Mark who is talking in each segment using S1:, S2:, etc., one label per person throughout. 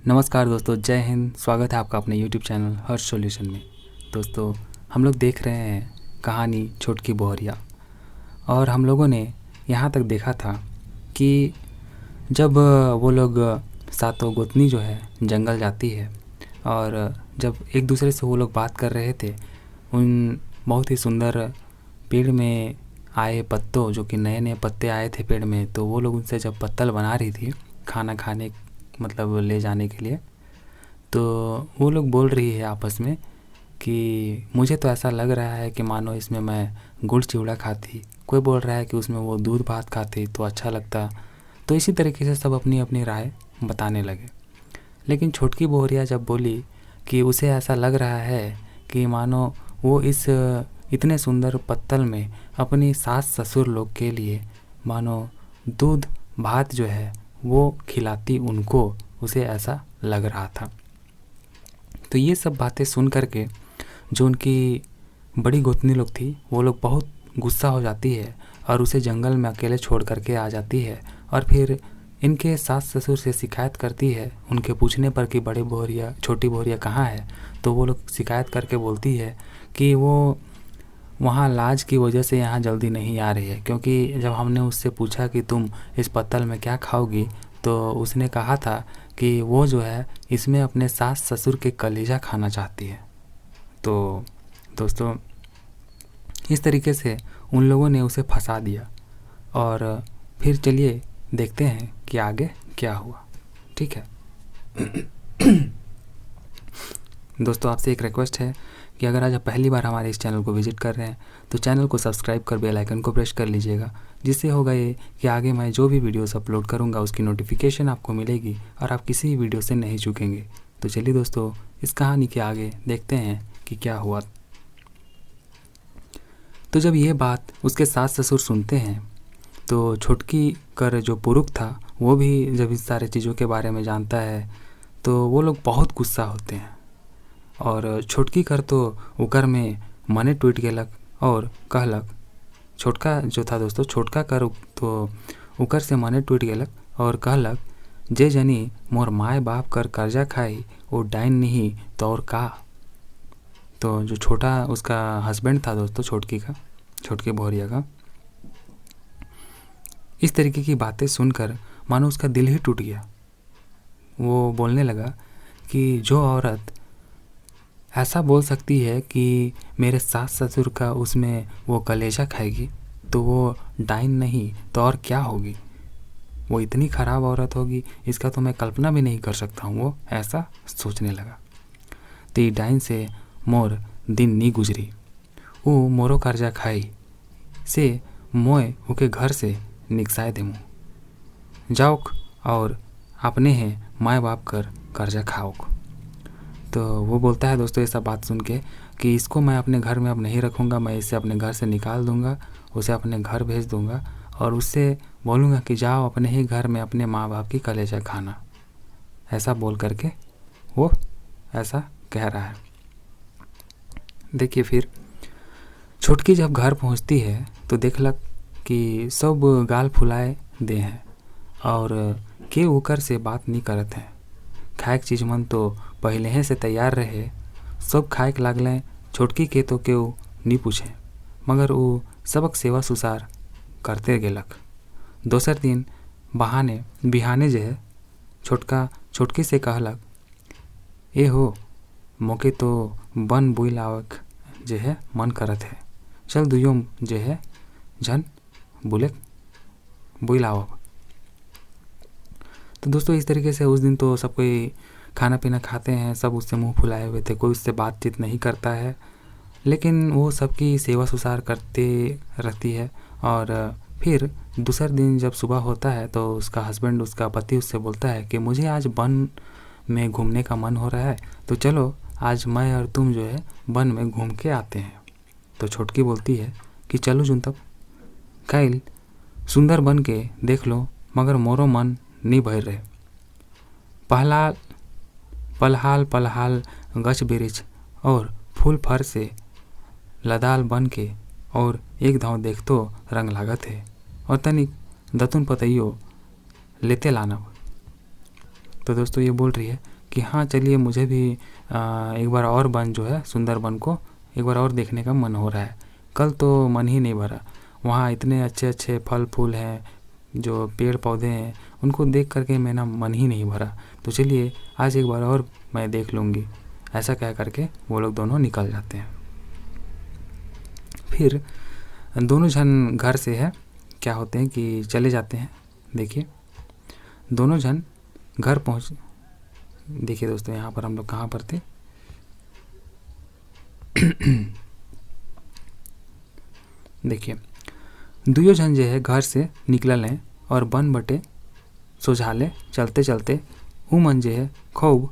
S1: नमस्कार दोस्तों, जय हिंद। स्वागत है आपका अपने YouTube चैनल हर्ष सॉल्यूशन में। दोस्तों, हम लोग देख रहे हैं कहानी छोटकी बोहरिया। और हम लोगों ने यहाँ तक देखा था कि जब वो लोग सातों गोतनी जो है जंगल जाती है और जब एक दूसरे से वो लोग बात कर रहे थे, उन बहुत ही सुंदर पेड़ में आए पत्तों, जो कि नए नए पत्ते आए थे पेड़ में, तो वो लोग उनसे जब पत्तल बना रही थी खाना खाने मतलब ले जाने के लिए, तो वो लोग बोल रही है आपस में कि मुझे तो ऐसा लग रहा है कि मानो इसमें मैं गुड़ चिवड़ा खाती, कोई बोल रहा है कि उसमें वो दूध भात खाती तो अच्छा लगता। तो इसी तरीके से सब अपनी अपनी राय बताने लगे। लेकिन छोटकी बोहरिया जब बोली कि उसे ऐसा लग रहा है कि मानो वो इस इतने सुंदर पत्तल में अपनी सास ससुर लोग के लिए मानो दूध भात जो है वो खिलाती उनको, उसे ऐसा लग रहा था। तो ये सब बातें सुन कर के जो उनकी बड़ी गोतनी लोग थी, वो लोग बहुत गुस्सा हो जाती है और उसे जंगल में अकेले छोड़ करके आ जाती है। और फिर इनके सास ससुर से शिकायत करती है। उनके पूछने पर कि बड़े बोहरिया छोटी बोहरिया कहाँ है, तो वो लोग शिकायत करके बोलती है कि वो वहाँ लाज की वजह से यहाँ जल्दी नहीं आ रही है, क्योंकि जब हमने उससे पूछा कि तुम इस पत्तल में क्या खाओगी, तो उसने कहा था कि वो जो है इसमें अपने सास ससुर के कलेजा खाना चाहती है। तो दोस्तों, इस तरीके से उन लोगों ने उसे फंसा दिया। और फिर चलिए देखते हैं कि आगे क्या हुआ। ठीक है दोस्तों, आपसे एक रिक्वेस्ट है कि अगर आज आप पहली बार हमारे इस चैनल को विजिट कर रहे हैं तो चैनल को सब्सक्राइब कर बेल आइकन को प्रेस कर लीजिएगा, जिससे होगा ये कि आगे मैं जो भी वीडियोस अपलोड करूंगा उसकी नोटिफिकेशन आपको मिलेगी और आप किसी भी वीडियो से नहीं चूकेंगे। तो चलिए दोस्तों, इस कहानी के आगे देखते हैं कि क्या हुआ। तो जब ये बात उसके सास ससुर सुनते हैं, तो छोटकी कर जो पुरुष था वो भी जब इस सारे चीज़ों के बारे में जानता है, तो वो लोग बहुत गुस्सा होते हैं। और छोटकी कर तो उकर में मने टूट गेलक और कहलक, छोटका जो था दोस्तों, छोटका कर तो उकर से मने टूट गेलक और कहलक, जे जनी मोर माए बाप कर कर्जा खाई वो डाइन नहीं तो और का। तो जो छोटा उसका हस्बैंड था दोस्तों, छोटकी बोहरिया का, इस तरीके की बातें सुनकर मानो उसका दिल ही टूट गया। वो बोलने लगा कि जो औरत ऐसा बोल सकती है कि मेरे सास ससुर का उसमें वो कलेजा खाएगी, तो वो डाइन नहीं तो और क्या होगी। वो इतनी ख़राब औरत होगी, इसका तो मैं कल्पना भी नहीं कर सकता हूँ। वो ऐसा सोचने लगा। तो ये डाइन से मोर दिन नी गुजरी, वो मोरो कर्जा खाई से मोए उके घर से निकसाए देमू, जाओक और अपने हैं माए बाप कर कर्जा खाओक। तो वो बोलता है दोस्तों, ये सब बात सुन के कि इसको मैं अपने घर में अब नहीं रखूँगा, मैं इसे अपने घर से निकाल दूँगा, उसे अपने घर भेज दूँगा और उससे बोलूँगा कि जाओ अपने ही घर में अपने माँ बाप की कलेजा खाना। ऐसा बोल करके वो ऐसा कह रहा है। देखिए, फिर छोटकी जब घर पहुँचती है तो देखलक कि सब गाल फुलाए दे हैं और के ओकर से बात नहीं करत हैं। खाए चीज मन तो पहले ही से तैयार रहे, सब खाए लागलें। छोटकी के तो केहू नहीं पूछे, मगर वो सबक सेवा सुसार करते गेलक। दोसर दिन बिहाने जे है छोटका छोटकी से कहलक, ए हो मोके तो बन बुल आवक जे है मन करत है, चल दुयो जे है जन बुल आवक। तो दोस्तों, इस तरीके से उस दिन तो सब कोई खाना पीना खाते हैं, सब उससे मुंह फुलाए हुए थे, कोई उससे बातचीत नहीं करता है, लेकिन वो सबकी सेवा सुसार करते रहती है। और फिर दूसर दिन जब सुबह होता है तो उसका हस्बैंड, उसका पति उससे बोलता है कि मुझे आज वन में घूमने का मन हो रहा है, तो चलो आज मैं और तुम जो है वन में घूम के आते हैं। तो छोटकी बोलती है कि चलो जुन तब कैल सुंदर बन के देख लो, मगर मोरो मन नहीं भर रहे। पलहाल गछ बिरिछ और फूल फर से लदाल बन के और एक धाव देखतो रंग लागत है और तनिक दतुन पतइयो लेते लाना। तो दोस्तों ये बोल रही है कि हाँ चलिए, मुझे भी एक बार और वन जो है सुंदरबन को एक बार और देखने का मन हो रहा है। कल तो मन ही नहीं भरा, वहाँ इतने अच्छे अच्छे फल फूल हैं, जो पेड़ पौधे हैं, उनको देख करके मेरा मन ही नहीं भरा। तो चलिए आज एक बार और मैं देख लूँगी। ऐसा कह करके वो लोग दोनों निकल जाते हैं। फिर दोनों जन घर से है क्या होते हैं कि चले जाते हैं। देखिए दोनों जन घर पहुँच, देखिए दोस्तों यहाँ पर हम लोग कहाँ पर थे। देखिए दुयो जन जो है घर से निकलल हैं और बन बटे सोझाले चलते चलते ऊ मन जे है खूब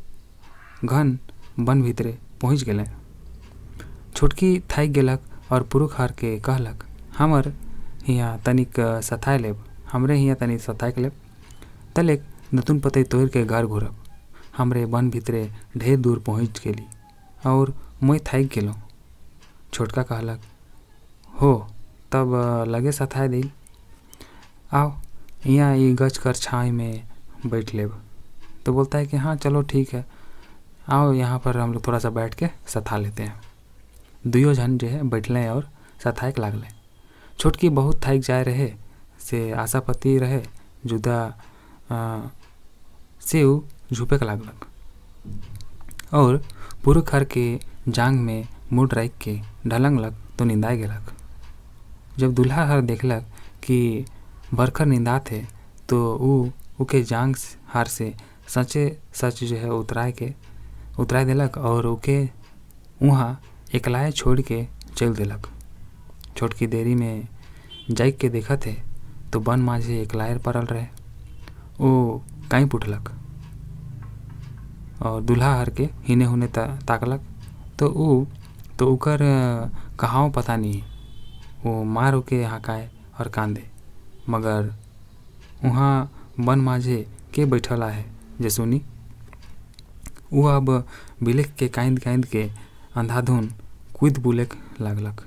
S1: घन वन भीतरे पहुँच गए। छोटकी थाक गेलक और पुरुष हार के कहलक, हमर हियाँ तनिक सताए लेब, हमरे हियाँ तनिक सताए लेब, तलेक नतुन पतई तोड़ के घर घूरब। हमरे वन भीतरे ढेर दूर पहुँच गेली और मैं थाक गेलूँ। छोटका कहलक, हो तब लगे सताए दिल, आओ यहाँ ये गच कर छाई में बैठ लेब। तो बोलता है कि हाँ चलो ठीक है, आओ यहाँ पर हम लोग थोड़ा सा बैठ के सता लेते हैं। दुयो जन जो है बैठले और सताएक लागले। छोटकी बहुत थाक जाए रहे से आशापति रहे जुदा से ऊ झुपेक लागलक और पुरुष हर के जांग में मुड़ रख के ढलंगलक तो निंदाए गेलक। जब दूल्हा हर देखलक कि बरखर निंदा थे तो उके जांग हार से सचे सच जो है उतराए देलक और उके वहाँ एकलाए छोड़ के चल देलक। छोटकी देरी में जाइक के देखा थे तो बन माझे एकलायर पड़ल रहे। वो कहीं पुठलक और दूल्हा हर के हिने हुने ताकलक तो उकर कहाँ पता नहीं। वो मार होके हकाए और कांदे, मगर वहाँ बन माझे के बैठला है जे सुनी। वो अब बिलेक के कांद के अंधाधुन कूद बुलेक लागलक।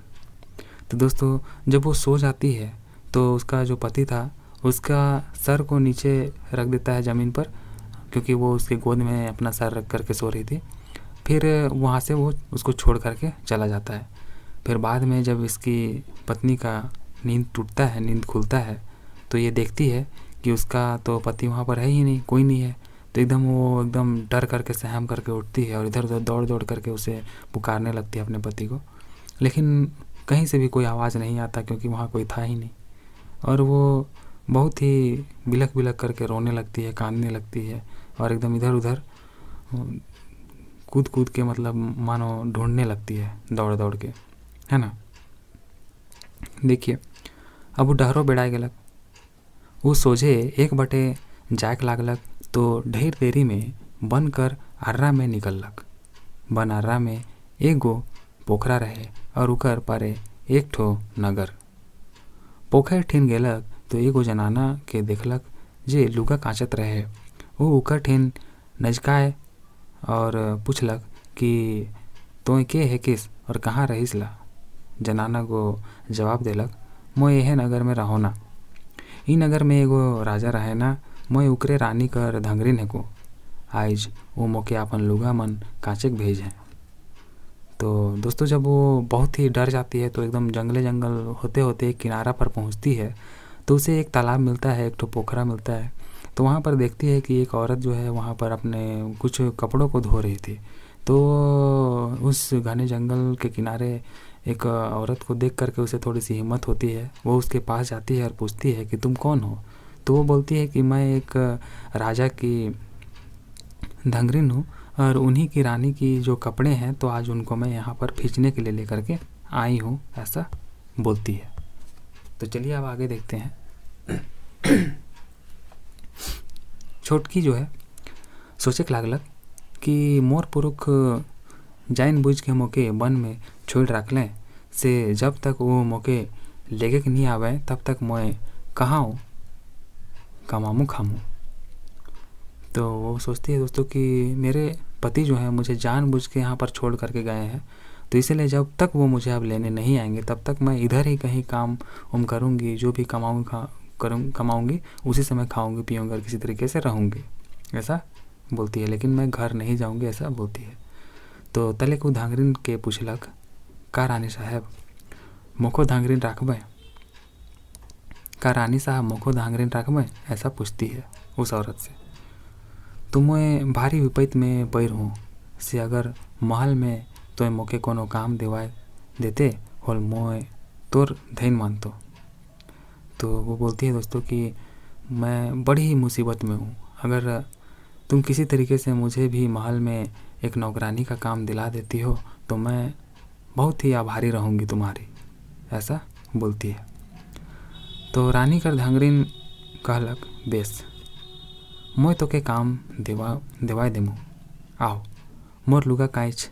S1: तो दोस्तों जब वो सो जाती है तो उसका जो पति था उसका सर को नीचे रख देता है ज़मीन पर, क्योंकि वो उसके गोद में अपना सर रख करके सो रही थी। फिर वहाँ से वो उसको छोड़ करके चला जाता है। फिर बाद में जब इसकी पत्नी का नींद टूटता है, नींद खुलता है, तो ये देखती है कि उसका तो पति वहाँ पर है ही नहीं, कोई नहीं है। तो वो एकदम डर करके सहम करके उठती है और इधर उधर दौड़ दौड़ करके उसे पुकारने लगती है अपने पति को, लेकिन कहीं से भी कोई आवाज़ नहीं आता क्योंकि वहाँ कोई था ही नहीं। और वो बहुत ही बिलख बिलख करके रोने लगती है, कांदने लगती है और एकदम इधर उधर कूद कूद के मतलब मानो ढूंढने लगती है दौड़ दौड़ के, है ना। देखिए अब वो डहरो बेड़ाए गेलक, वो सोझे एक बटे जाक लागलक तो ढेर देरी में बन कर अर्रा में निकललक। बन अर्रा में एगो पोखरा रहे और उकर पारे एक ठो नगर। पोखर ठिन गेलक तो एगो जनाना के देखलक जे लुगा काचत रहे। वो उकर ठिन नजकाए और पूछलक कि तो के है किस और कहाँ रहीस ला। जनाना को जवाब देलक, मैं यह नगर में रहो ना, ई नगर में एगो राजा रहे ना, मैं उकरे रानी कर धंगरीन है को आज वो मोके अपन लुगा मन काचेक भेज हैं। तो दोस्तों जब वो बहुत ही डर जाती है तो एकदम जंगल होते होते एक किनारा पर पहुंचती है तो उसे एक तालाब मिलता है, एक ठो पोखरा मिलता है। तो वहाँ पर देखती है कि एक औरत जो है वहाँ पर अपने कुछ कपड़ों को धो रही थी। तो उस घने जंगल के किनारे एक औरत को देख करके उसे थोड़ी सी हिम्मत होती है, वो उसके पास जाती है और पूछती है कि तुम कौन हो। तो वो बोलती है कि मैं एक राजा की धंगरीन हूँ और उन्हीं की रानी की जो कपड़े हैं तो आज उनको मैं यहाँ पर खींचने के लिए लेकर के आई हूँ, ऐसा बोलती है। तो चलिए अब आगे देखते हैं। छोटकी जो है सोचे लागलक कि मोर पुरुष जाइन बुझ के मोके वन में छोड़ रख लें से जब तक वो मोके लेके के नहीं आवे तब तक मैं कहाँ कमामू खामू। तो वो सोचती है दोस्तों कि मेरे पति जो है मुझे जानबूझ के यहाँ पर छोड़ करके गए हैं, तो इसलिए जब तक वो मुझे अब लेने नहीं आएंगे तब तक मैं इधर ही कहीं काम करूँगी, जो भी कमाऊंगी, उसी से मैं खाऊंगी पीऊँगी और किसी तरीके से रहूँगी, ऐसा बोलती है। लेकिन मैं घर नहीं जाऊँगी, ऐसा बोलती है। तो तले को धांगरिन के पूछलक, का रानी साहब मोको धांगरिन राखबे, का रानी साहब मोको धांगरिन राखबे, ऐसा पूछती है उस औरत से। तो मैं भारी विपैत में पैर हूँ से अगर महल में तो मोके कोनो काम दिवाए देते और मोए तोर धैन मानतो। तो वो बोलती है दोस्तों कि मैं बड़ी ही मुसीबत में हूँ, अगर तुम किसी तरीके से मुझे भी महल में एक नौकरानी का काम दिला देती हो तो मैं बहुत ही आभारी रहूँगी तुम्हारी, ऐसा बोलती है। तो रानी कर धांगरिन कहलक, बेस मोय तो के काम दिवाए देमू, आओ मोर लुगा काइच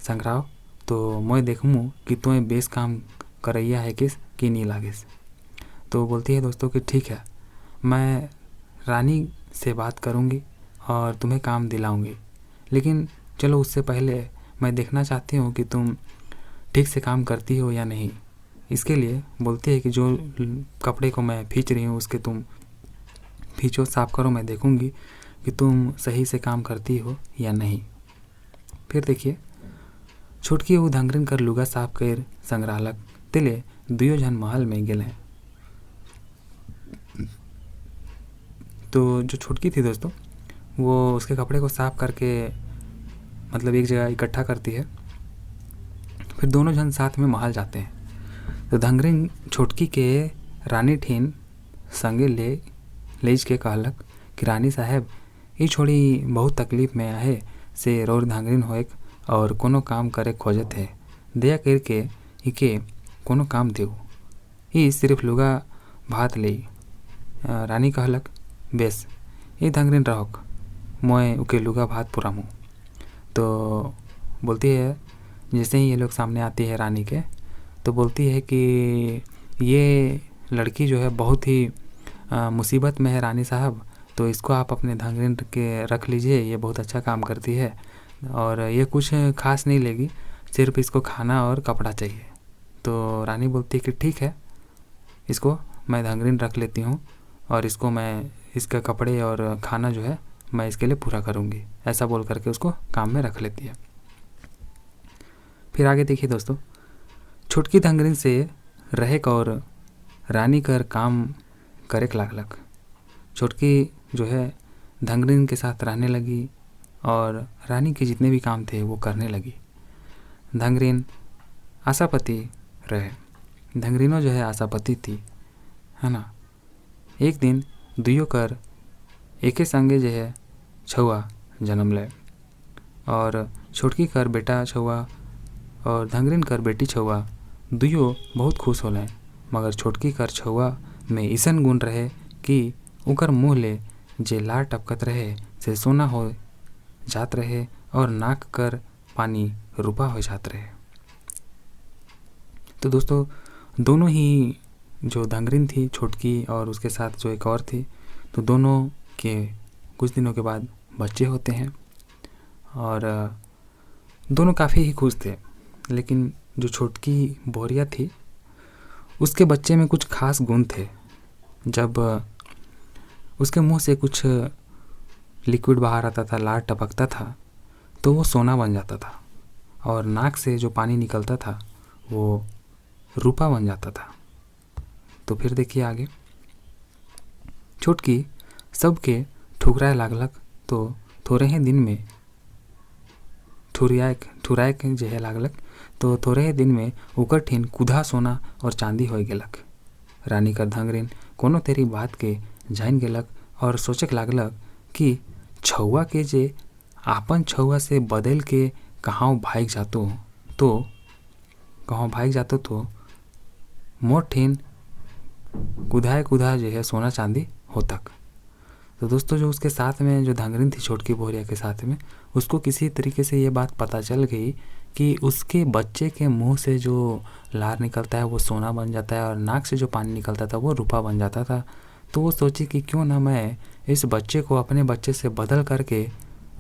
S1: संग्राव, तो मोय देखमू कि तोय बेस काम करैया है कि नहीं लागेस। तो बोलती है दोस्तों कि ठीक है, मैं रानी से बात करूँगी और तुम्हें काम दिलाऊंगी, लेकिन चलो उससे पहले मैं देखना चाहती हूँ कि तुम ठीक से काम करती हो या नहीं। इसके लिए बोलती है कि जो कपड़े को मैं खींच रही हूँ उसके तुम खींचो, साफ करो, मैं देखूँगी कि तुम सही से काम करती हो या नहीं। फिर देखिए, छोटकी वो धांगरिन कर लुगा साफ कर संग्रहालक तिले दुयो जन महल में गेले। तो जो छोटकी थी दोस्तों, वो उसके कपड़े को साफ करके मतलब एक जगह इकट्ठा करती है। फिर दोनों जन साथ में महल जाते हैं। तो धांगरिन छोटकी के रानी ठीन संगे लेज के कहलक कि रानी साहब ये छोड़ी बहुत तकलीफ में आहे से रोर धांगरिन होएक और कोनो काम करे खोजत है, दया करके इके कोनो काम देव, ये सिर्फ लुगा भात ले। रानी कहलक, बेस ये धांगरिन रहोक, मोए उके लुगा भात पुरामू। तो बोलती है, जैसे ही ये लोग सामने आती है रानी के, तो बोलती है कि ये लड़की जो है बहुत ही मुसीबत में है रानी साहब, तो इसको आप अपने धांगरिन के रख लीजिए, ये बहुत अच्छा काम करती है और ये कुछ खास नहीं लेगी, सिर्फ इसको खाना और कपड़ा चाहिए। तो रानी बोलती है कि ठीक है, इसको मैं धांगरिन रख लेती हूँ और इसको मैं इसका कपड़े और खाना जो है मैं इसके लिए पूरा करूँगी, ऐसा बोल करके उसको काम में रख लेती है। फिर आगे देखिए दोस्तों, छोटकी धांगरिन से रहेक और रानी कर काम करेक लागलक। छोटकी जो है धांगरिन के साथ रहने लगी और रानी के जितने भी काम थे वो करने लगी। धांगरिन आशापति रहे, धांगरिनो जो है आशापति थी, है ना। एक दिन दुयो कर एके संगे जो है छुआ जन्म ले और छोटकी कर बेटा छुआ और धांगरिन कर बेटी छुआ दुयो बहुत खुश होले। मगर छोटकी कर छुआ में ऐसन गुण रहे कि उकर मुँह ले जे लार टपकत रहे से सोना हो जात रहे और नाक कर पानी रूपा हो जात रहे। तो दोस्तों, दोनों ही जो धांगरिन थी छोटकी और उसके साथ जो एक और थी, तो दोनों के कुछ दिनों के बाद बच्चे होते हैं और दोनों काफ़ी ही खुश थे। लेकिन जो छोटकी बोरिया थी उसके बच्चे में कुछ खास गुण थे। जब उसके मुंह से कुछ लिक्विड बाहर आता था, लार टपकता था, तो वो सोना बन जाता था और नाक से जो पानी निकलता था वो रूपा बन जाता था। तो फिर देखिए आगे, छोटकी सबके ठुकराए लागलक, तो थोड़े ही दिन में ठुराए जे है लागलक, तो थोड़े ही दिन में ओकर ठीन कुधा सोना और चांदी हो गेलक। रानी कर धांगरिन कोनो तेरी बात के जान गेलक और सोचक लागलक कि छुआ के जे आपन छुआ से बदल के कहाँ भाग जातो तो मोर ठीन कुधा जो है सोना चांदी होतक। तो दोस्तों, जो उसके साथ में जो धांगरिन थी छोटकी बोरिया के साथ में, उसको किसी तरीके से ये बात पता चल गई कि उसके बच्चे के मुंह से जो लार निकलता है वो सोना बन जाता है और नाक से जो पानी निकलता था वो रूपा बन जाता था। तो वो सोची कि क्यों ना मैं इस बच्चे को अपने बच्चे से बदल करके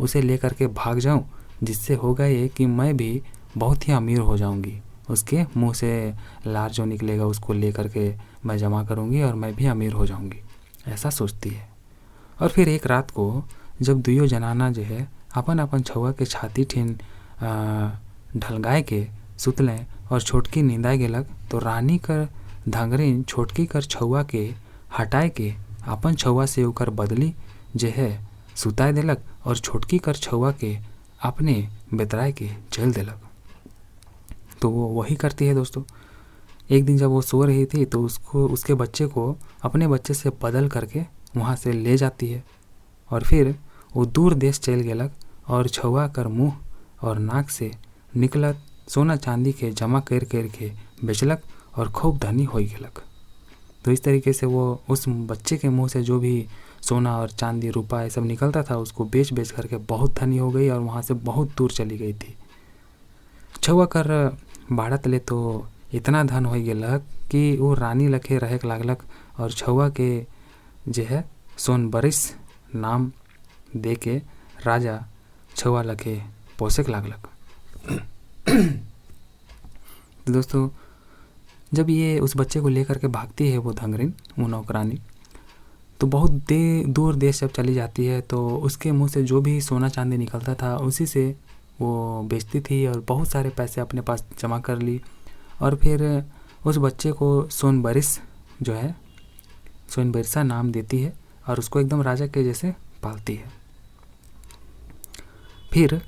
S1: उसे ले करके भाग जाऊं, जिससे होगा ये कि मैं भी बहुत ही अमीर हो जाऊंगी। उसके मुंह से लार जो निकलेगा उसको ले करके मैं जमा करूँगी और मैं भी अमीर हो जाऊँगी, ऐसा सोचती है। और फिर एक रात को जब दुइयो जनाना जो है अपन अपन छुआ के छाती ठिन ढलगाए के सुतलें और छोटकी नींदाए गेलक, तो रानी कर धंगरीन छोटकी कर छुआ के हटाए के अपन छुआ से ओकर बदली जो है सुताए देलक और छोटकी कर छुआ के अपने बेतराए के चल देलक। तो वो वही करती है दोस्तों। एक दिन जब वो सो रही थी तो उसके बच्चे को अपने बच्चे से बदल करके वहाँ से ले जाती है और फिर वो दूर देश चल गेलक और छुआ कर मुँह और नाक से निकलत सोना चांदी के जमा कर के बेचलक और खूब धनी हो गेलक। तो इस तरीके से वो उस बच्चे के मुंह से जो भी सोना और चांदी रुपा ये सब निकलता था उसको बेच बेच करके बहुत धनी हो गई और वहाँ से बहुत दूर चली गई थी। छुआ कर बाढ़त ले तो इतना धन हो गेलक कि वो रानी लखे रहे लागलक और छुआ के जो है सोन बरिस नाम दे के राजा छुआ लखे पोसक लागलक। तो दोस्तों जब ये उस बच्चे को लेकर के भागती है वो धंगरीन वो नौकरानी, तो बहुत दूर देश जब चली जाती है तो उसके मुंह से जो भी सोना चांदी निकलता था उसी से वो बेचती थी और बहुत सारे पैसे अपने पास जमा कर ली और फिर उस बच्चे को सोनबरिस जो है सोनबरिसा नाम देती है और उसको एकदम राजा के जैसे पालती है। फिर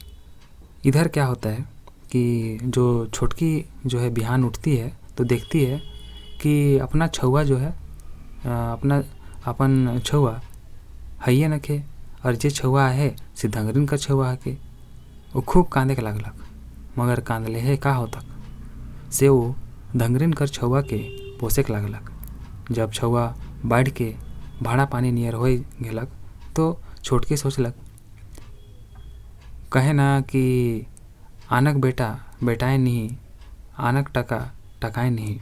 S1: इधर क्या होता है कि जो छोटकी जो है बिहान उठती है तो देखती है कि अपना छुआ जो है अपन छुआ हइये नखे और जे छुआ है से धंगरीन का छुआ है के वो खूब कांदे के लागलक, मगर कांदले है का होतक से वो धंगरीन कर छुआ के पोसेक लागलक। जब छुआ बढ़ के भाड़ा पानी नियर हो गेलक तो छोटकी सोचलक कहे ना कि आनक बेटा बेटाए नहीं आनक टका टकाए नहीं,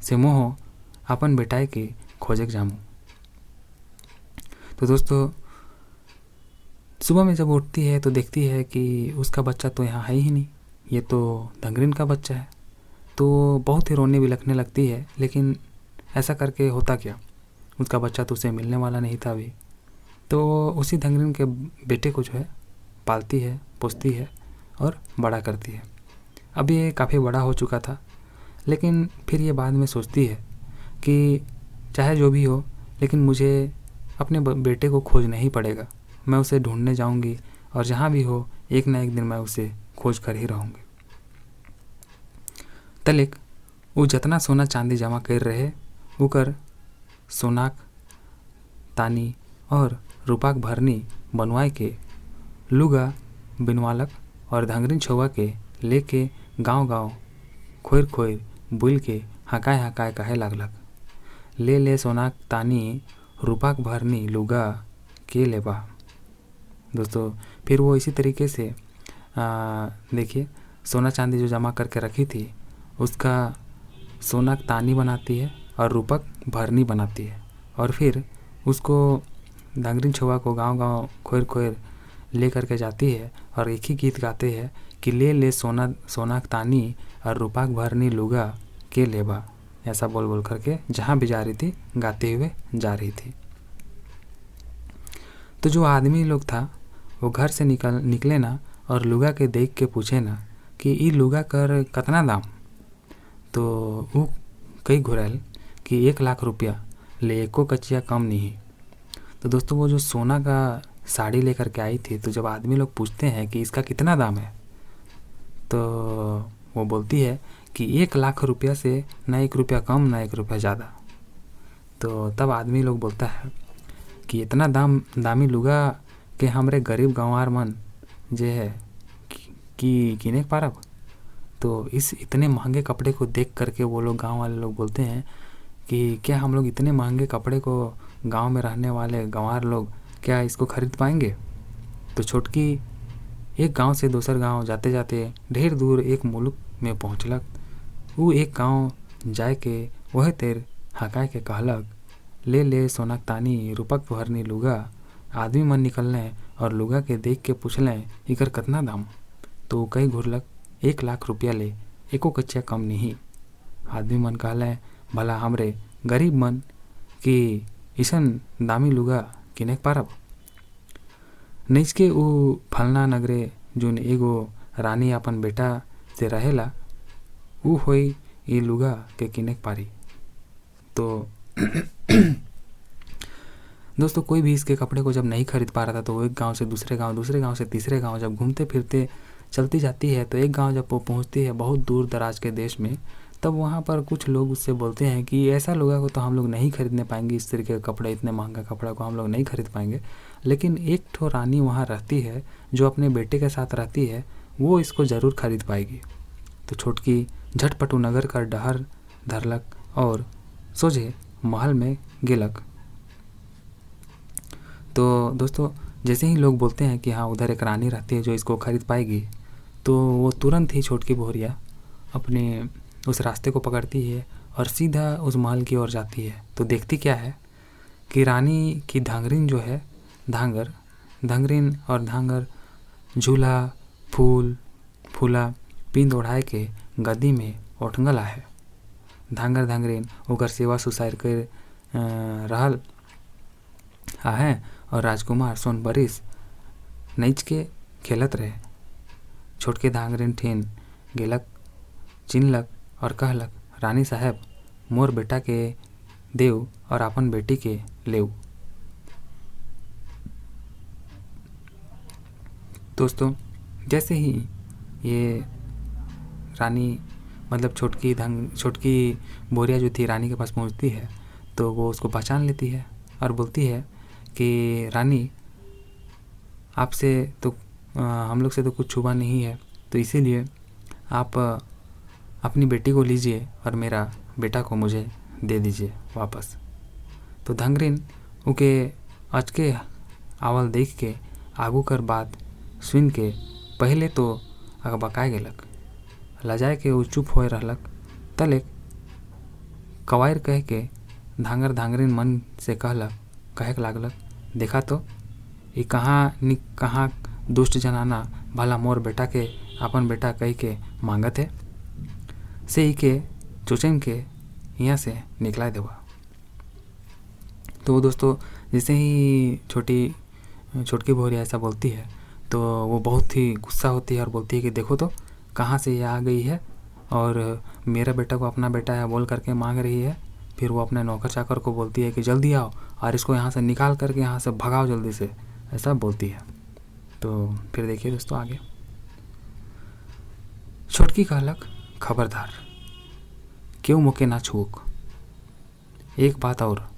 S1: से मोह अपन बेटाए के खोजक जामू। तो दोस्तों सुबह में जब उठती है तो देखती है कि उसका बच्चा तो यहाँ है ही नहीं, ये तो धंगरीन का बच्चा है। तो बहुत ही रोने बिलखने लगती है, लेकिन ऐसा करके होता क्या, उसका बच्चा तो उसे मिलने वाला नहीं था अभी। तो उसी धंगरीन के बेटे को जो है पालती है पोसती है और बड़ा करती है। अब ये काफ़ी बड़ा हो चुका था, लेकिन फिर ये बाद में सोचती है कि चाहे जो भी हो लेकिन मुझे अपने बेटे को खोजना ही पड़ेगा, मैं उसे ढूंढने जाऊंगी और जहाँ भी हो एक ना एक दिन मैं उसे खोज कर ही रहूँगी। तलिक वो जितना सोना चांदी जमा कर रहे उकर सोनाक तानी और रूपाक भरनी बनवाए के लुगा बिनवालक और धंगरीन छुआ के लेके गांव गांव खोर खोर बुल के हकाय हकाय कहे लागलक, ले ले सोनाक तानी रूपाक भरनी लुगा के लेबा। दोस्तों फिर वो इसी तरीके से देखिए सोना चांदी जो जमा करके रखी थी उसका सोनाक तानी बनाती है और रूपक भरनी बनाती है और फिर उसको धंगरीन छुआ को गांव गांव खोर खोर ले करके जाती है और एक ही गीत गाते हैं कि ले ले सोनाक तानी और रूपाक भरनी लुगा के लेबा, ऐसा बोल बोल करके जहाँ भी जा रही थी गाते हुए जा रही थी। तो जो आदमी लोग था वो घर से निकले ना और लुगा के देख के पूछे ना कि ई लुगा कर कितना दाम, तो वो कई घुरल कि 1 लाख रुपया ले एको कचिया कम नहीं। तो दोस्तों वो जो सोना का साड़ी लेकर के आई थी, तो जब आदमी लोग पूछते हैं कि इसका कितना दाम है तो वो बोलती है कि 1 लाख रुपया से ना 1 रुपया कम ना 1 रुपया ज़्यादा। तो तब आदमी लोग बोलता है कि इतना दामी लुगा के हमरे गरीब गंवार मन जे है कि किने पारब। तो इस इतने महंगे कपड़े को देख करके वो लोग गांव वाले लोग बोलते हैं कि क्या हम लोग इतने महंगे कपड़े को गांव में रहने वाले गंवार लोग क्या इसको खरीद पाएंगे। तो छोटकी एक गांव से दूसर गांव जाते जाते ढेर दूर एक मुल्क में पहुंचलक। वो एक गांव जाए के वह तेर हकाय के कहलक, ले ले सोनाक तानी रूपक भरनी लुगा। आदमी मन निकलने और लुगा के देख के पूछलें इकर कितना दाम, तो कई घुरलक 1 लाख रुपया ले एको कच्चा कम नहीं। आदमी मन कहलें भला हमरे गरीब मन कि ईसन दामी लुगा किनेक पारब। नइचके ऊ फलना नगरे जोन एगो रानी अपन बेटा से रहेला ऊ होई ई लुगा के किनेक पारी। तो दोस्तों कोई भी इसके कपड़े को जब नहीं खरीद पा रहा था तो वो एक गांव से दूसरे गांव, दूसरे गांव से तीसरे गांव जब घूमते फिरते चलती जाती है तो एक गांव जब वो पहुंचती है बहुत दूर दराज के देश में, तब वहाँ पर कुछ लोग उससे बोलते हैं कि ऐसा लुगा को तो हम लोग नहीं खरीदने पाएंगे, इस तरीके का कपड़ा, इतने महंगा कपड़ा को हम लोग नहीं खरीद पाएंगे। लेकिन एक ठो रानी वहाँ रहती है जो अपने बेटे के साथ रहती है, वो इसको ज़रूर खरीद पाएगी। तो छोटकी झटपटू नगर कर डहर धरलक और सोझे महल में गेलक। तो दोस्तों जैसे ही लोग बोलते हैं कि हाँ उधर एक रानी रहती है जो इसको खरीद पाएगी, तो वो तुरंत ही छोटकी बोहरिया अपने उस रास्ते को पकड़ती है और सीधा उस महल की ओर जाती है। तो देखती क्या है कि रानी की धांगरिन जो है, धांगरिन और धांगर झूला फूल फूला पिंद ओढ़ाए के गद्दी में ओठंगला है। धांगर धांगरिन ओकर सेवा सुसार कर रहल है और राजकुमार सोन बरिस नइच के खेलत रहे। छोटके धांगरिन ठेन गेलक, चिन्हलक और कहलक, रानी साहब मोर बेटा के देव और अपन बेटी के लेव। दोस्तों जैसे ही ये रानी मतलब छोटकी बोरिया जो थी रानी के पास पहुंचती है तो वो उसको पहचान लेती है और बोलती है कि रानी आपसे तो हम लोग से तो कुछ छुपा नहीं है, तो इसीलिए आप अपनी बेटी को लीजिए और मेरा बेटा को मुझे दे दीजिए वापस। तो धांगरिन उके अचके आवल देख के आगू कर बात सुन के पहले तो अकबकाए गेलक, लजाए के वो चुप होए रहलक। तलेक कवायर कह के धांगरिन मन से कहेक लागलक, देखा तो ये कहाँ दुष्ट जनाना भला मोर बेटा के अपन बेटा कह के मांगत है, से ही के चुचन के यहाँ से निकला देवा। तो दोस्तों जैसे ही छोटकी बोहरिया ऐसा बोलती है तो वो बहुत ही गुस्सा होती है और बोलती है कि देखो तो कहाँ से ये आ गई है और मेरा बेटा को अपना बेटा है बोल करके मांग रही है। फिर वो अपने नौकर चाकर को बोलती है कि जल्दी आओ और इसको यहाँ से निकाल करके यहाँ से भगाओ जल्दी से, ऐसा बोलती है। तो फिर देखिए दोस्तों आगे। छोटकी कहलक, खबरदार क्यों मोके ना छूक। एक बात और,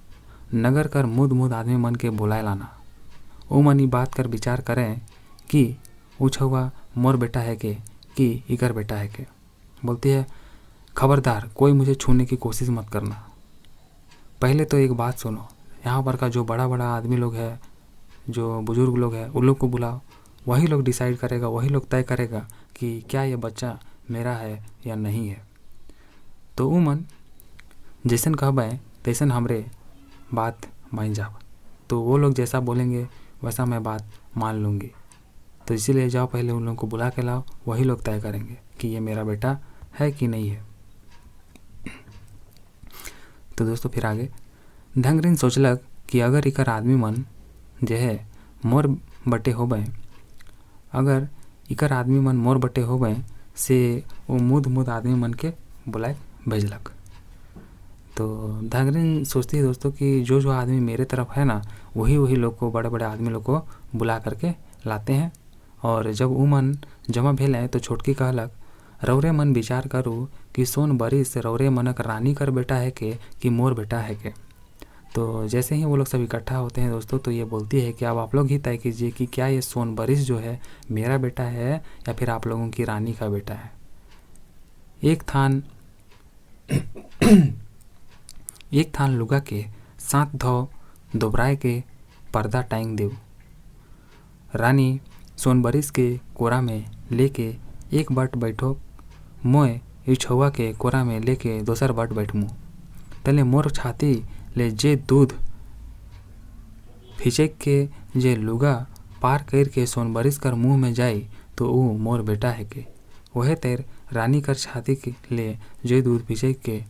S1: नगर कर मुद आदमी मन के बुलाए लाना, ओ मनी बात कर विचार करें कि उछवा मोर बेटा है के कि इकर बेटा है के। बोलती है, खबरदार कोई मुझे छूने की कोशिश मत करना। पहले तो एक बात सुनो, यहाँ पर का जो बड़ा आदमी लोग है, जो बुजुर्ग लोग हैं, उन लोग को बुलाओ, वही लोग डिसाइड करेगा, वही लोग तय करेगा कि क्या ये बच्चा मेरा है या नहीं है। तो उमन जैसन कहबे तैसन हमरे बात मान जाब। तो वो लोग जैसा बोलेंगे वैसा मैं बात मान लूँगी। तो इसीलिए जाओ पहले उन लोगों को बुला के लाओ, वही लोग तय करेंगे कि ये मेरा बेटा है कि नहीं है। तो दोस्तों फिर आगे धांगरिन सोचलक कि अगर इकर आदमी मन जे है मोर बटे होबे, अगर इकर आदमी मन मोर बटे होबे से वो मुद आदमी मन के बुलाए भेजलक। तो धांगरिन सोचती है दोस्तों कि जो आदमी मेरे तरफ है ना वही लोग को, बड़े आदमी लोग को बुला करके लाते हैं। और जब वो मन जमा भेल तो छोटकी कहलक, रौरे मन विचार करूँ कि सोन बरिस रौरे मनक रानी कर बेटा है के कि मोर बेटा है के। तो जैसे ही वो लोग सब इकट्ठा होते हैं दोस्तों तो ये बोलती है कि अब आप लोग ही तय कीजिए कि क्या ये सोन बरिस जो है मेरा बेटा है या फिर आप लोगों की रानी का बेटा है। एक थान लुगा के 7 धौ दोबराए के पर्दा टांग देव। रानी सोनबरिस के कोरा में लेके एक बट बैठो, मोय इछौआ के कोरा में लेके दोसर बट बैठमू। तले मोर छाती ले जे दूध फिचक के जे लुगा पार कर के सोनबरिस कर मुँह में जाई तो वो मोर बेटा है के। वह तेर रानी कर छाती के ले जे दूध फिचक के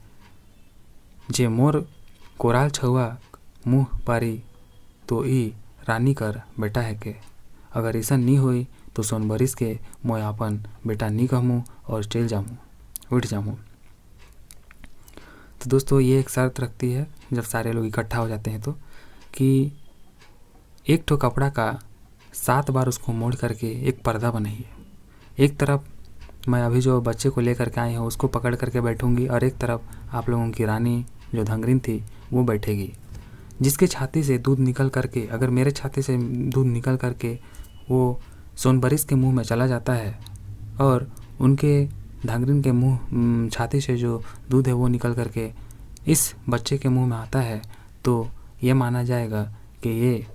S1: जे मोर कोराल छुआ मुँह पारी तो ई रानी कर बेटा है के। अगर ऐसा नहीं हुई तो सोनबरिस के मैं अपन बेटा नहीं कहूँ और चल जाऊँ, उठ जाऊँ। तो दोस्तों ये एक शर्त रखती है जब सारे लोग इकट्ठा हो जाते हैं तो, कि एक ठो कपड़ा का 7 बार उसको मोड़ करके एक पर्दा बनाइए। एक तरफ मैं अभी जो बच्चे को लेकर के आई हूँ उसको पकड़ करके बैठूंगी और एक तरफ आप लोगों की रानी जो धंगरीन थी वो बैठेगी। जिसके छाती से दूध निकल करके, अगर मेरे छाती से दूध निकल करके वो सोनबरिस के मुंह में चला जाता है और उनके धंगरीन के मुंह छाती से जो दूध है वो निकल करके इस बच्चे के मुंह में आता है, तो ये माना जाएगा कि ये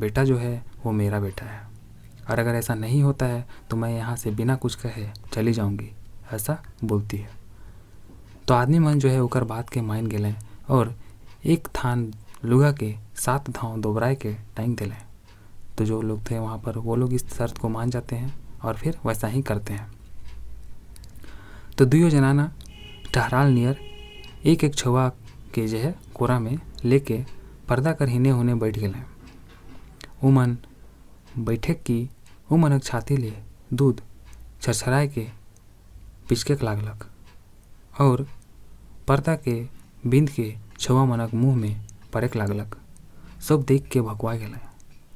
S1: बेटा जो है वो मेरा बेटा है। और अगर ऐसा नहीं होता है तो मैं यहाँ से बिना कुछ कहे चली जाऊँगी, ऐसा बोलती है। तो आदमी मन जो है ओकर बात के मान गए और एक थान लुगा के 7 धाव दोबराए के टाइम दिले। तो जो लोग थे वहाँ पर वो लोग इस शर्त को मान जाते हैं और फिर वैसा ही करते हैं। तो दुयो जनाना टहराल नियर एक एक छुआ के जो है कोरा में लेके पर्दा कर हिने होने बैठ गए। उमन बैठे की उमनक छाती ले दूध छरछराए के पिचके लागलक और पर्दा के बिंद के छुआ मनक मुँह में पड़ेक लागलक। सब देख के भगवा गए।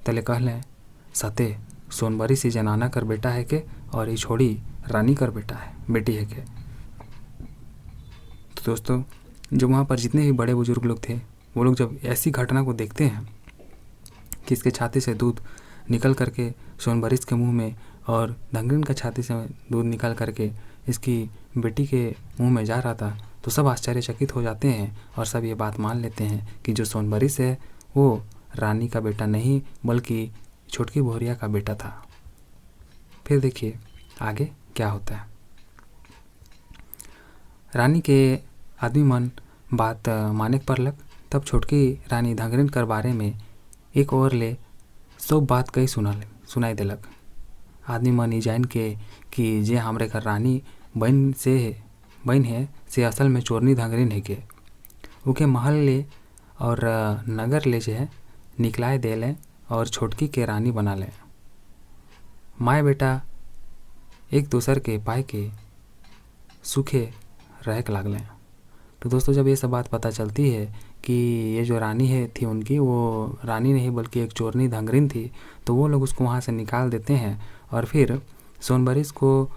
S1: तले कहले सते सोनबरिस ही जनाना कर बेटा है के और ये छोड़ी रानी कर बेटी है के। तो दोस्तों जो वहाँ पर जितने भी बड़े बुजुर्ग लोग थे वो लोग जब ऐसी घटना को देखते हैं कि इसके छाती से दूध निकल करके सोनबरिस के मुंह में और धंगरीन का छाती से दूध निकल करके इसकी बेटी के मुंह में जा रहा था, तो सब आश्चर्यचकित हो जाते हैं और सब ये बात मान लेते हैं कि जो सोनबरिस है वो रानी का बेटा नहीं बल्कि छोटकी बोहरिया का बेटा था। फिर देखिए आगे क्या होता है। रानी के आदमी मन बात माने परलक। तब छोटकी रानी धंगरीन कर बारे में एक और ले सब बात कही सुनाई देलक। आदमी मन ई जान के कि जे हमरे घर रानी बहन है से असल में चोरनी धंगरीन है के उके महल ले और नगर ले जो है निकलाए दे ले और छोटकी के रानी बना ले। माए बेटा एक दूसर के पाए के सूखे रहक लागले। तो दोस्तों जब ये सब बात पता चलती है कि ये जो रानी है थी उनकी वो रानी नहीं बल्कि एक चोरनी धंगरीन थी, तो वो लोग उसको वहाँ से निकाल देते हैं और फिर सोनबरिस को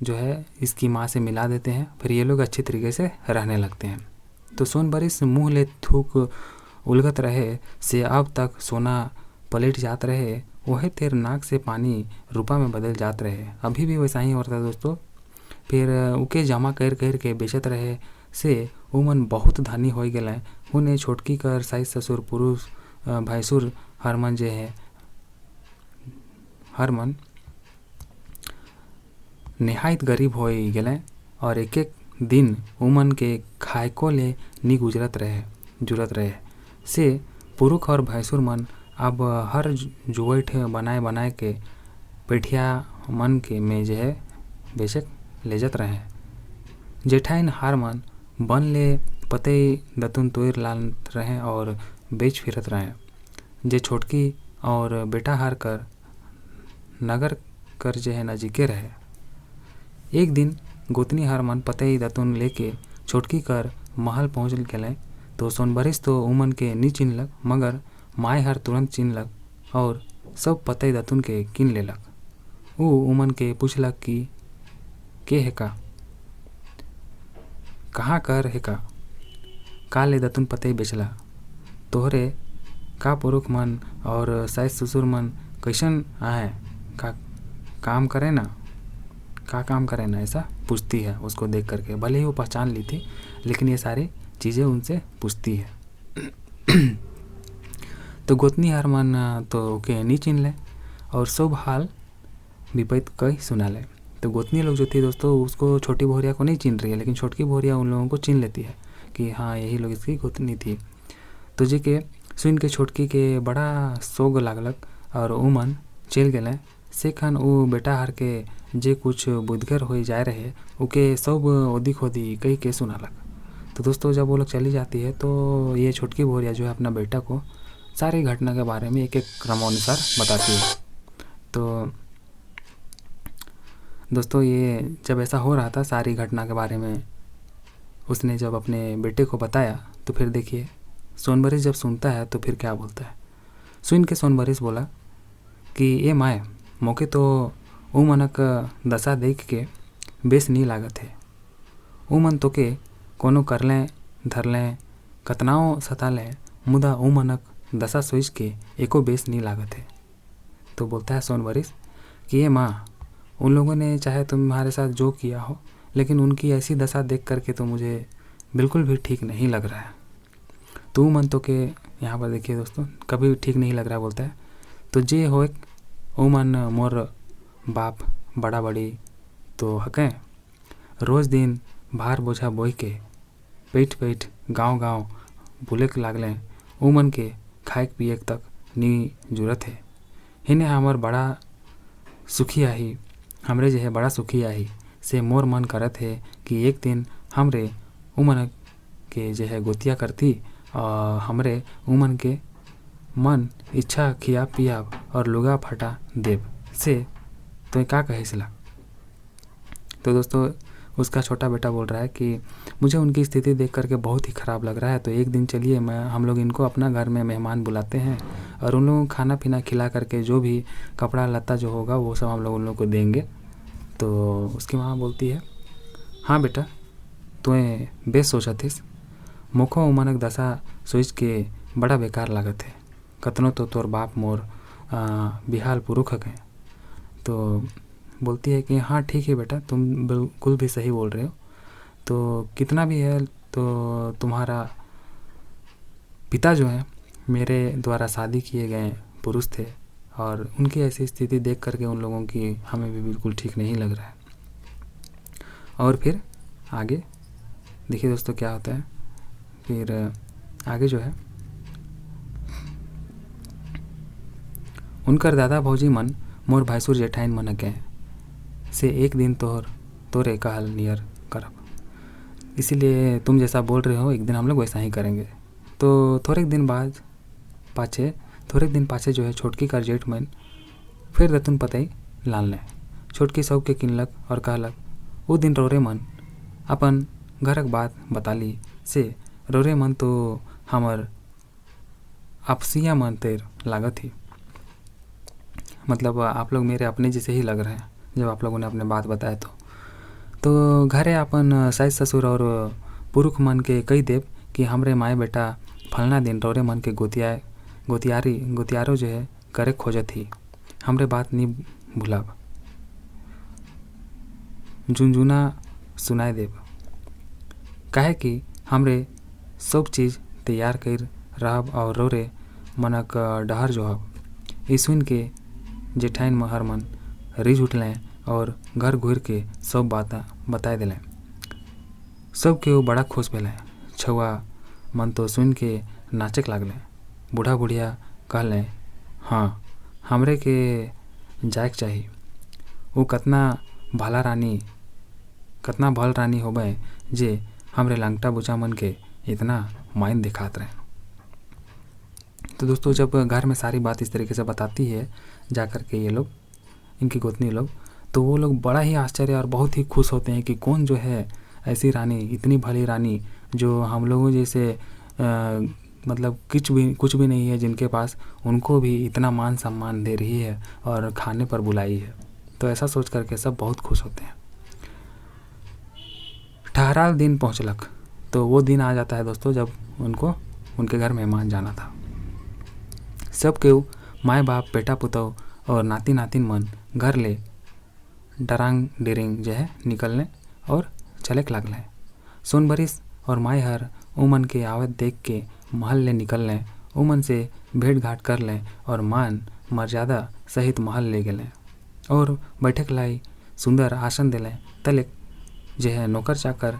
S1: जो है इसकी माँ से मिला देते हैं। फिर ये लोग अच्छी तरीके से रहने लगते हैं। तो सोनबरिस मुँह ले थूक उलगत रहे से अब तक सोना पलट जात रहे, वही तेर नाक से पानी रुपा में बदल जात रहे। अभी भी वैसा ही होता है दोस्तों। फिर उके जमा कर के बेचत रहे से उमन बहुत धनी हो गए। उन्हें छोटकी कर साइस ससुर पुरुष भैंसुर हरमन जे है हरमन निहायत गरीब हो गए और एक एक दिन उमन के खाए को ले नी जुरत रहे से पुरुष और भैंसुर मन अब हर जुवैठ बनाए के पेठिया मन के में जो है बेचक ले जात रहे। जेठाइन हारमन बन ले पते दतुन तोड़ लान रहे और बेच फिरत रहे। जे छोटकी और बेटा हार कर नगर कर जो है नजीके रहे। एक दिन गोतनी हारमन पते दतुन लेके छोटकी कर महल पहुँच गए। तो सोनबरिस तो उमन के नी चिन्हलक, मगर माए हर तुरंत चिन्हलक और सब पते दतुन के किन लेलक। वो उमन के पूछलक कि के है कहाँ कर है का ले दतुन पते बेचला, तोहरे का पुरुष मन और सास ससुर मन कैसन आए, का काम करे ना ऐसा पूछती है उसको देख करके। भले ही वो पहचान ली थी लेकिन ये सारी चीज़ें उनसे पूछती है। तो गोतनी हारमन तो के नहीं चिन्ह ले और सब हाल विपरीत कई सुना ले। तो गोतनी लोग जो थी दोस्तों उसको छोटी बोहरिया को नहीं चिन्ह रही है, लेकिन छोटकी बोहरिया उन लोगों को चिन्ह लेती है कि हाँ यही लोग इसकी गोतनी थी। तो जे के सुन के छोटकी के बड़ा सोग लागलक और उमन चल गए से खन वो बेटा हार के जे कुछ बुद्धगर हो जाए रहे उके सब ओदी खोदी कही के सुनालक। तो दोस्तों जब वो लोग चली जाती है तो ये छोटकी बोरिया जो है अपना बेटा को सारी घटना के बारे में एक एक क्रमानुसार बताती है। तो दोस्तों ये जब ऐसा हो रहा था सारी घटना के बारे में उसने जब अपने बेटे को बताया, तो फिर देखिए सोनबरिस जब सुनता है तो फिर क्या बोलता है। सुन के सोनबरिस बोला कि ए माए मोके तो ऊ मनक दशा देख के बेस नहीं लागत है। ऊ मन तो के कोनो कर लें धर लें कतनाओ सता लें, मुदा ऊ मनक दशा सोच के एको बेस नहीं लागत है। तो बोलता है सोनबरिस कि ये माँ, उन लोगों ने चाहे तुम्हारे साथ जो किया हो, लेकिन उनकी ऐसी दशा देख करके तो मुझे बिल्कुल भी ठीक नहीं लग रहा है। तो मन तो के यहाँ पर देखिए दोस्तों कभी भी ठीक नहीं लग रहा बोलता है। तो जे हो ओ मन मोर बाप बड़ा बड़ी तो हकें रोज़ दिन भार बोझा बोई के पेट पेट गांव गांव बुले के लागलें, ओ मन के खाए पिए तक नी जरूरत है। हिने हमर बड़ा सुखी आही, हमरे जो है बड़ा सुखी आही से मोर मन करत है कि एक दिन हमरे उमन के जो है गोतिया करती और हमरे उमन के मन इच्छा खिया पिया और लुगा फटा देव से तो क्या कहे सिला। तो दोस्तों उसका छोटा बेटा बोल रहा है कि मुझे उनकी स्थिति देख करके बहुत ही ख़राब लग रहा है, तो एक दिन चलिए हम लोग इनको अपना घर में मेहमान बुलाते हैं और उन लोगों को खाना पीना खिला करके जो भी कपड़ा लत्ता जो होगा वो सब हम लोग उन लोग को देंगे। तो उसकी माँ बोलती है हाँ बेटा तुएं बेस सोचा थिस, मुखो उमनक दशा सोच के बड़ा बेकार लागत है, कतनो तो तोर बाप मोर बिहाल पुरुख है। तो बोलती है कि हाँ ठीक है बेटा तुम बिल्कुल भी सही बोल रहे हो, तो कितना भी है तो तुम्हारा पिता जो है मेरे द्वारा शादी किए गए पुरुष थे और उनकी ऐसी स्थिति देख करके उन लोगों की हमें भी बिल्कुल ठीक नहीं लग रहा है। और फिर आगे देखिए दोस्तों क्या होता है। फिर आगे जो है उनकर दादा भौजी मन मोर भाईसुर जेठाइन मन के से एक दिन तोरे कहल नियर करब, इसीलिए तुम जैसा बोल रहे हो एक दिन हम लोग वैसा ही करेंगे। तो थोड़े दिन पाछे जो है छोटकी कर जेठ मन फिर रतुन पतई लान लें। छोटकी सब के किनलक और कहलक वो दिन रोरे मन अपन घरक बात बताली से रोरे मन तो हमर आपसिया मन तेर लागत ही, मतलब आप लोग मेरे अपने जैसे ही लग रहे हैं जब आप लोगों ने अपने बात बताए। तो घरे अपन सास ससुर और पुरुष मन के कही देव कि हमरे माए बेटा फलना दिन रोरे मन के गोतियारो जो है करे खोजत ही, हमरे बात नहीं भूलब, झुंझुना सुनाए देव, काहे कि हमरे सब चीज़ तैयार कर रहब और रोरे मनक डहर जो हब। ई सुन के जेठाइन महर मन रिझ उठलें और घर घुर के सब बात बताए दिलें। सब के वो बड़ा खुश भेलें। छुआ मन तो सुन के नाचक लागलें। बूढ़ा बुढ़िया कहलें हाँ हमरे के जायक चाहिए, वो कतना भल रानी होबे जे हमरे लंगटा बुचा मन के इतना मायन दिखात रहे। तो दोस्तों जब घर में सारी बात इस तरीके से बताती है जा कर के ये लोग इनकी गोतनी लोग, तो वो लोग बड़ा ही आश्चर्य और बहुत ही खुश होते हैं कि कौन जो है ऐसी रानी, इतनी भली रानी जो हम लोगों जैसे मतलब कुछ भी नहीं है जिनके पास, उनको भी इतना मान सम्मान दे रही है और खाने पर बुलाई है। तो ऐसा सोच करके सब बहुत खुश होते हैं। ठहराल दिन पहुँचलक, तो वो दिन आ जाता है दोस्तों जब उनको उनके घर मेहमान जाना था। सब केहू माए बाप बेटा पुतौ और नाती नातिन मन घर ले डरांग डिरिंग जो है निकलने और चले लागलें। सोनबरिस और माए हर उमन के आवत देख के महल ले निकलने, उमन से भेंट घाट कर लें और मान मर्यादा सहित महल ले गए और बैठक लाई सुंदर आसन दिलें। तले जो है नौकर चाकर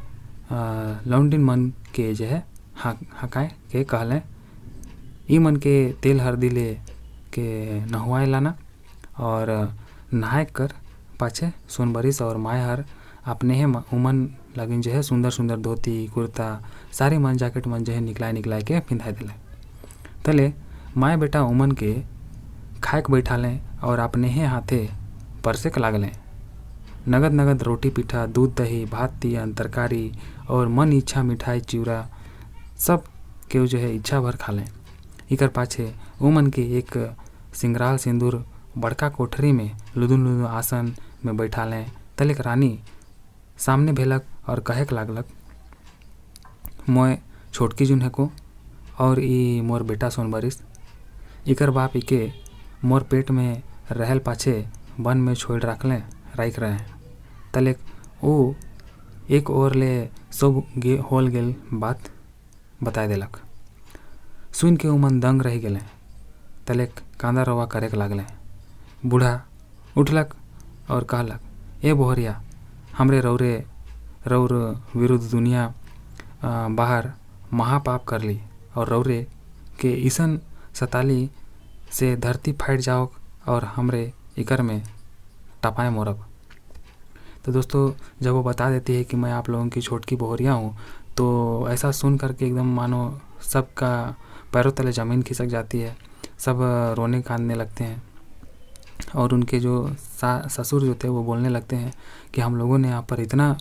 S1: लौंडिन मन के जो है हकाए के कहलें ई मन के तेल हरदी ले के नहवाए लाना और नहाए कर पाछे सोनबरिस और माए हर अपने ही उमन लेकिन जो है सुंदर सुंदर धोती कुर्ता सारे मन जैकेट मन जो है निकलाए के पिंधाए दिले। तले माए बेटा उमन के खाए के बैठा लें और अपने ही हाथे परसे के लागलें। नगद नगद रोटी पीठा दूध दही भात तियन तरकारी और मन इच्छा मिठाई चिवड़ा सब केहू जो है इच्छा भर खा लें। इकर पाछे उमन के एक सिंगराल सिंदूर बड़का कोठरी में लुदुन लुदुन आसन में बैठा लें। तले रानी सामने भेलक और कहे के लागलक, मोय छोटकी जुन है को और ई मोर बेटा सोनबरिस। इकर बाप इके मोर पेट में रहल पाछे वन में छोड़ राख रहे हैं। तले ओ एक और ले सब होल गेल बात बताए देलक। सुन के उमन दंग रह गए। तले कांदा रवा करे के लागले। बूढ़ा उठलक और कहलक, ए बोहरिया, हमरे रौर विरुद्ध दुनिया बाहर महापाप कर ली और रौरे के ईसन सताली से धरती फट जाओ और हमरे इकर में टपाए मोरब। तो दोस्तों जब वो बता देती है कि मैं आप लोगों की छोटकी बोहरिया हूँ, तो ऐसा सुन करके एकदम मानो सबका पैरों तले ज़मीन खिसक जाती है। सब रोने कांदने लगते हैं और उनके जो ससुर जो थे वो बोलने लगते हैं कि हम लोगों ने यहाँ पर इतना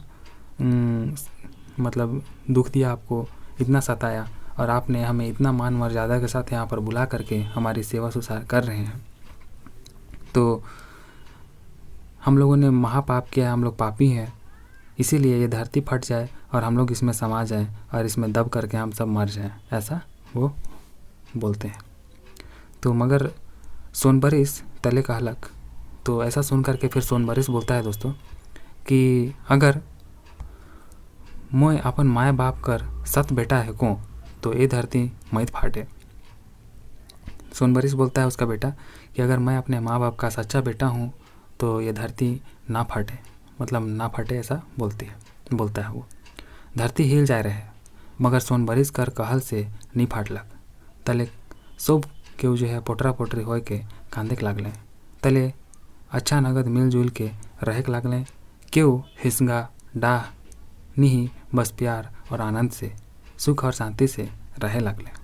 S1: मतलब दुख दिया, आपको इतना सताया और आपने हमें इतना मान मर्यादा के साथ यहाँ पर बुला करके हमारी सेवा सुसार कर रहे हैं। तो हम लोगों ने महापाप किया, हम लोग पापी हैं, इसीलिए ये धरती फट जाए और हम लोग इसमें समा जाएं और इसमें दब करके हम सब मर जाएं, ऐसा वो बोलते हैं। तो मगर सोनबरिस तले कहलक। तो ऐसा सुन करके फिर सोनबरिस बोलता है दोस्तों कि अगर मोय अपन माए बाप कर सत बेटा है को तो ये धरती मत फाटे। सोनबरिस बोलता है उसका बेटा कि अगर मैं अपने माँ बाप का सच्चा बेटा हूँ तो ये धरती ना फाटे, मतलब ना फाटे ऐसा बोलता है वो। धरती हिल जाए रहे मगर सोनबरिस कर कहल से नहीं फाटलक। तले सब केहू जो है पोटरा पोटरी हो के कांदे के लागलें। तले अच्छा नगद मिलजुल के रहे के लागलें। केहू हिस्गा डाह नहीं, बस प्यार और आनंद से सुख और शांति से रहे लगले।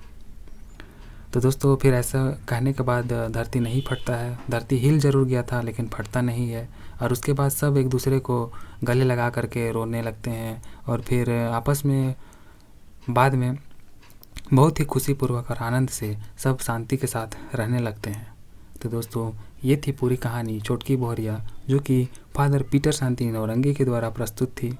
S1: तो दोस्तों फिर ऐसा कहने के बाद धरती नहीं फटता है। धरती हिल जरूर गया था लेकिन फटता नहीं है। और उसके बाद सब एक दूसरे को गले लगा करके रोने लगते हैं और फिर आपस में बाद में बहुत ही खुशीपूर्वक और आनंद से सब शांति के साथ रहने लगते हैं। तो दोस्तों ये थी पूरी कहानी छोटकी बोहरिया, जो कि फादर पीटर शांति नौरंगी के द्वारा प्रस्तुत थी।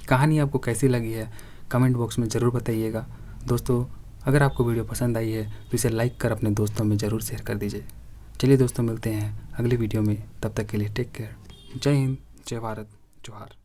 S1: कहानी आपको कैसी लगी है कमेंट बॉक्स में ज़रूर बताइएगा। दोस्तों अगर आपको वीडियो पसंद आई है तो इसे लाइक कर अपने दोस्तों में ज़रूर शेयर कर दीजिए। चलिए दोस्तों मिलते हैं अगली वीडियो में, तब तक के लिए टेक केयर। जय हिंद, जय भारत, जोहार।